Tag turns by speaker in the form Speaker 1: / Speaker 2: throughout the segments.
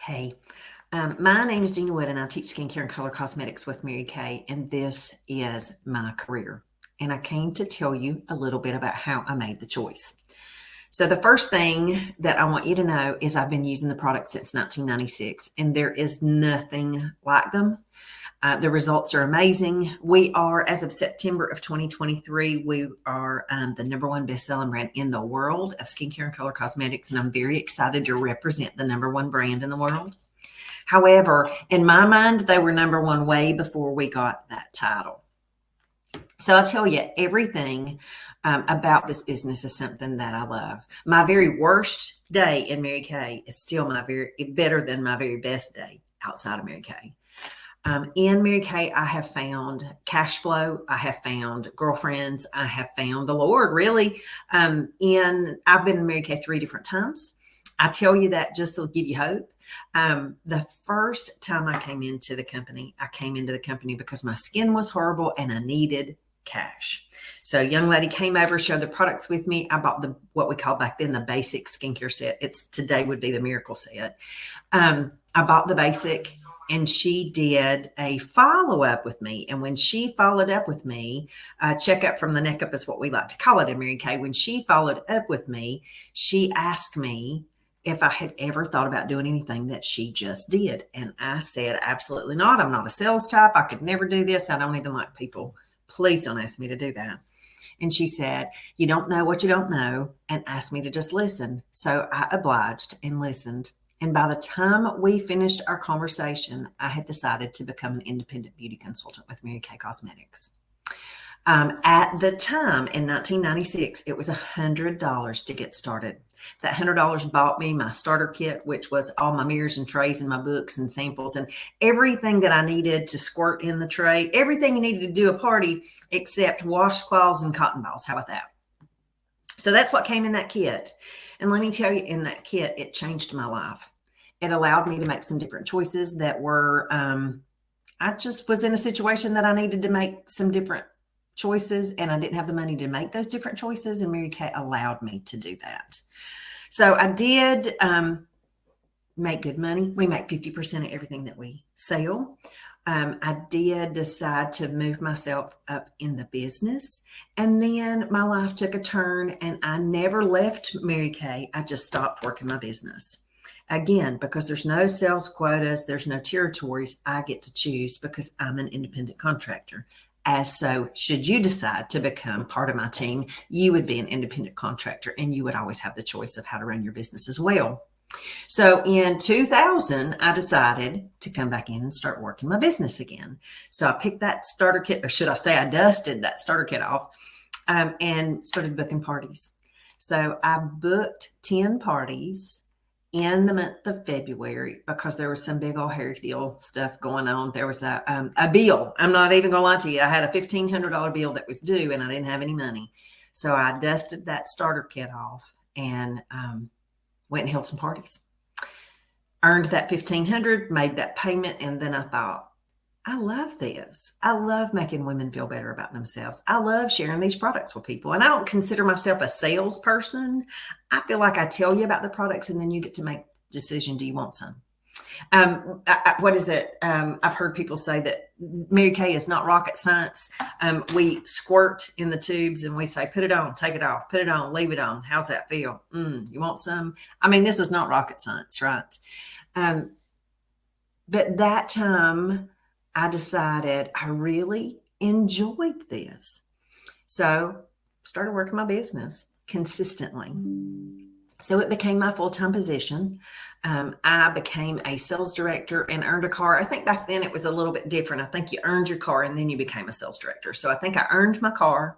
Speaker 1: Hey, my name is Gina Wood, and I teach skincare and color cosmetics with Mary Kay, and this is my career. And I came to tell you a little bit about how I made the choice. So, the first thing that I want you to know is I've been using the product since 1996, and there is nothing like them. The results are amazing. We are, as of September of 2023, we are the number one best-selling brand in the world of skincare and color cosmetics, and I'm very excited to represent the number one brand in the world. However, in my mind, they were number one way before we got that title. So I'll tell you, everything about this business is something that I love. My very worst day in Mary Kay is still better than my very best day outside of Mary Kay. In Mary Kay, I have found cash flow. I have found girlfriends. I have found the Lord, really. I've been in Mary Kay 3 different times. I tell you that just to give you hope. The first time I came into the company, I came into the company because my skin was horrible and I needed cash. So a young lady came over, shared the products with me. I bought what we called back then the basic skincare set. Today would be the miracle set. I bought the basic, and she did a follow-up with me. And when she followed up with me, checkup from the neck up is what we like to call it in Mary Kay. When she followed up with me, she asked me if I had ever thought about doing anything that she just did. And I said, absolutely not. I'm not a sales type. I could never do this. I don't even like people. Please don't ask me to do that. And she said, you don't know what you don't know, and asked me to just listen. So I obliged and listened. And by the time we finished our conversation, I had decided to become an independent beauty consultant with Mary Kay Cosmetics. At the time in 1996, it was $100 to get started. That $100 bought me my starter kit, which was all my mirrors and trays and my books and samples and everything that I needed to squirt in the tray, everything you needed to do a party except washcloths and cotton balls. How about that? So that's what came in that kit. And let me tell you, in that kit, it changed my life. It allowed me to make some different choices that were, I just was in a situation that I needed to make some different choices, and I didn't have the money to make those different choices, and Mary Kay allowed me to do that. So I did make good money. We make 50% of everything that we sell. I did decide to move myself up in the business, and then my life took a turn, and I never left Mary Kay. I just stopped working my business. Again, because there's no sales quotas, there's no territories, I get to choose because I'm an independent contractor. As so, should you decide to become part of my team, you would be an independent contractor, and you would always have the choice of how to run your business as well. So in 2000, I decided to come back in and start working my business again. So I picked that starter kit, or should I say I dusted that starter kit off and started booking parties. So I booked 10 parties in the month of February because there was some big old hairy deal stuff going on. There was a bill. I'm not even going to lie to you. I had a $1,500 bill that was due and I didn't have any money. So I dusted that starter kit off and went and held some parties. Earned that $1,500, made that payment, and then I thought, I love this. I love making women feel better about themselves. I love sharing these products with people. And I don't consider myself a salesperson. I feel like I tell you about the products and then you get to make the decision, do you want some? What is it? I've heard people say that Mary Kay is not rocket science. We squirt in the tubes and we say, put it on, take it off, put it on, leave it on. How's that feel? You want some? I mean, this is not rocket science, right? But that time I decided I really enjoyed this. So started working my business consistently. So it became my full-time position. I became a sales director and earned a car. I think back then it was a little bit different. I think you earned your car and then you became a sales director. So I think I earned my car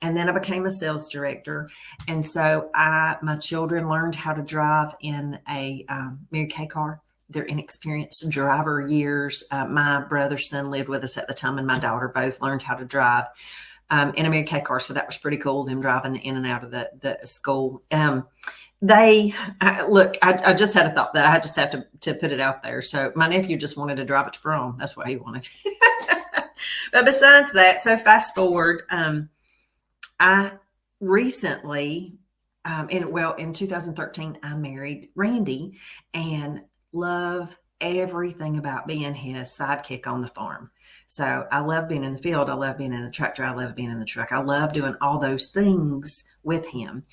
Speaker 1: and then I became a sales director. And so my children learned how to drive in a Mary Kay car. They're inexperienced driver years. My brother's son lived with us at the time, and my daughter both learned how to drive in a Mary Kay car. So that was pretty cool, them driving in and out of the school. I just had a thought that I just have to put it out there. So my nephew just wanted to drive it to prom. That's what he wanted. But besides that, so fast forward, I recently, in 2013, I married Randy, and love everything about being his sidekick on the farm. So I love being in the field. I love being in the tractor. I love being in the truck. I love doing all those things with him.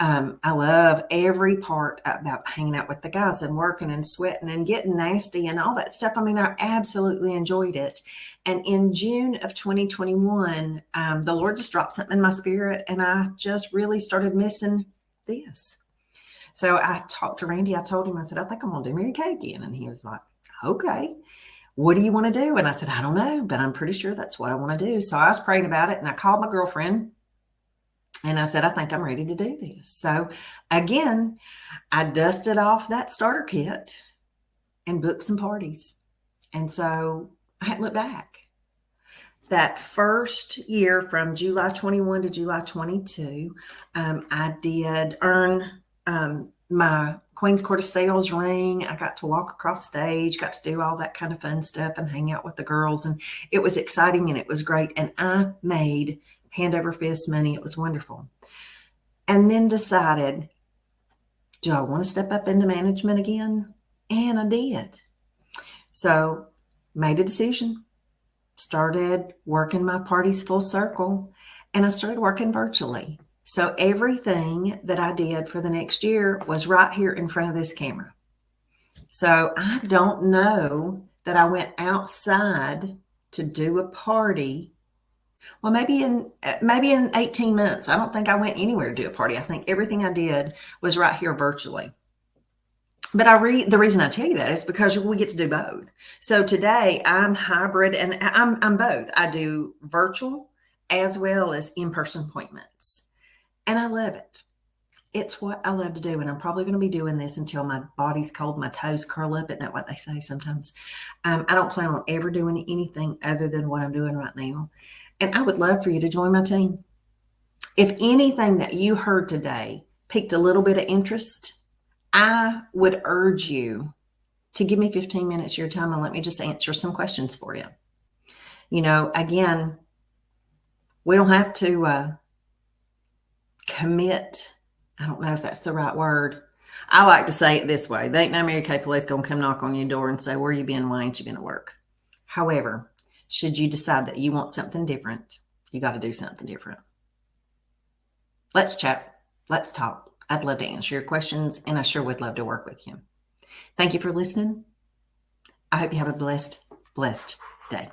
Speaker 1: I love every part about hanging out with the guys and working and sweating and getting nasty and all that stuff. I mean, I absolutely enjoyed it. And in June of 2021, the Lord just dropped something in my spirit, and I just really started missing this. So I talked to Randy. I told him, I said, I think I'm going to do Mary Kay again. And he was like, okay, what do you want to do? And I said, I don't know, but I'm pretty sure that's what I want to do. So I was praying about it, and I called my girlfriend and I said, I think I'm ready to do this. So again, I dusted off that starter kit and booked some parties. And so I hadn't looked back. That first year from July 21 to July 22, I did earn my Queen's Court of Sales ring. I got to walk across stage, got to do all that kind of fun stuff and hang out with the girls. And it was exciting and it was great. And I made hand over fist money. It was wonderful. And then decided, do I want to step up into management again? And I did. So made a decision, started working my parties full circle, and I started working virtually. So everything that I did for the next year was right here in front of this camera. So I don't know that I went outside to do a party. Well, maybe in 18 months. I don't think I went anywhere to do a party. I think everything I did was right here virtually. But the reason I tell you that is because we get to do both. So today I'm hybrid and I'm both. I do virtual as well as in-person appointments. And I love it. It's what I love to do. And I'm probably going to be doing this until my body's cold, my toes curl up. Isn't that what they say sometimes? I don't plan on ever doing anything other than what I'm doing right now. And I would love for you to join my team. If anything that you heard today piqued a little bit of interest, I would urge you to give me 15 minutes of your time and let me just answer some questions for you. You know, again, we don't have to commit. I don't know if that's the right word. I like to say it this way. There ain't no Mary Kay police going to come knock on your door and say, where you been? Why ain't you been at work? However, should you decide that you want something different, you got to do something different. Let's chat. Let's talk. I'd love to answer your questions, and I sure would love to work with you. Thank you for listening. I hope you have a blessed day.